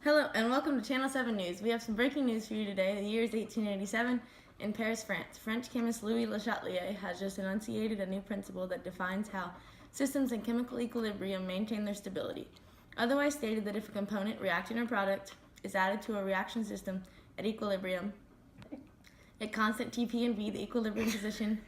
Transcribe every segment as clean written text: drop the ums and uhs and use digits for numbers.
Hello and welcome to Channel 7 News. We have some breaking news for you today. The year is 1887 in Paris, France. French chemist Louis Le Chatelier has just enunciated a new principle that defines how systems in chemical equilibrium maintain their stability. Otherwise stated that if a component, reactant, or product is added to a reaction system at equilibrium, at constant Tp and V, the equilibrium position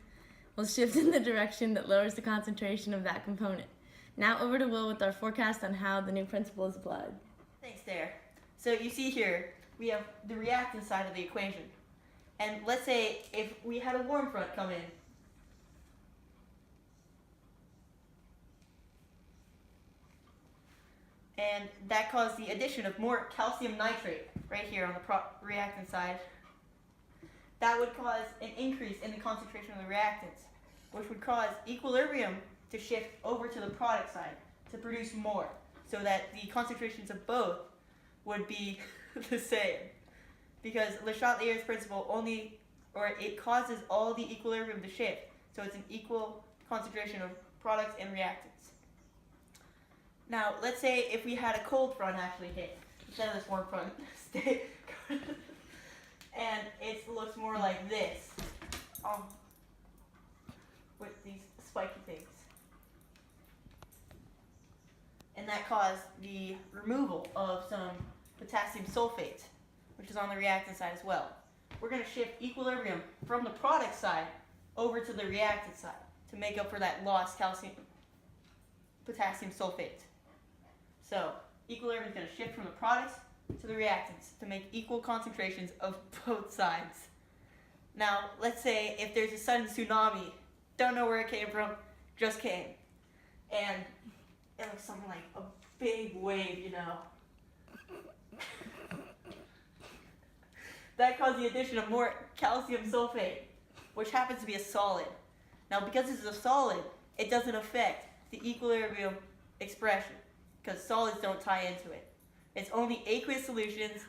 will shift in the direction that lowers the concentration of that component. Now over to Will with our forecast on how the new principle is applied. Thanks there. So you see here, we have the reactant side of the equation. And let's say if we had a warm front come in, and that caused the addition of more calcium nitrate right here on the reactant side, that would cause an increase in the concentration of the reactants, which would cause equilibrium to shift over to the product side to produce more, so that the concentrations of both would be the same. Because Le Chatelier's principle it causes all the equilibrium to shift, so it's an equal concentration of products and reactants. Now, let's say if we had a cold front actually hit, instead of this warm front, and it looks more like this, with these spiky things. And that caused the removal of some potassium sulfate, which is on the reactant side as well. We're going to shift equilibrium from the product side over to the reactant side to make up for that lost potassium sulfate. So equilibrium is going to shift from the products to the reactants to make equal concentrations of both sides. Now, let's say if there's a sudden tsunami, don't know where it came from, just came. And it looks something like a big wave, you know. That caused the addition of more calcium sulfate, which happens to be a solid. Now, because this is a solid, it doesn't affect the equilibrium expression, because solids don't tie into it. It's only aqueous solutions.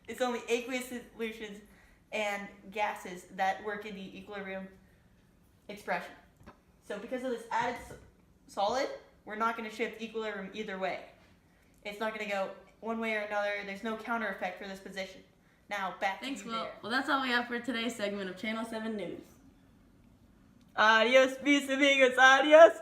It's only aqueous solutions and gases that work in the equilibrium expression. So because of this added solid, we're not going to shift equilibrium either way. It's not going to go one way or another. There's no counter effect for this position. Now, back to you. Thanks, Will. Well, that's all we have for today's segment of Channel 7 News. Adios, mis amigos, adios.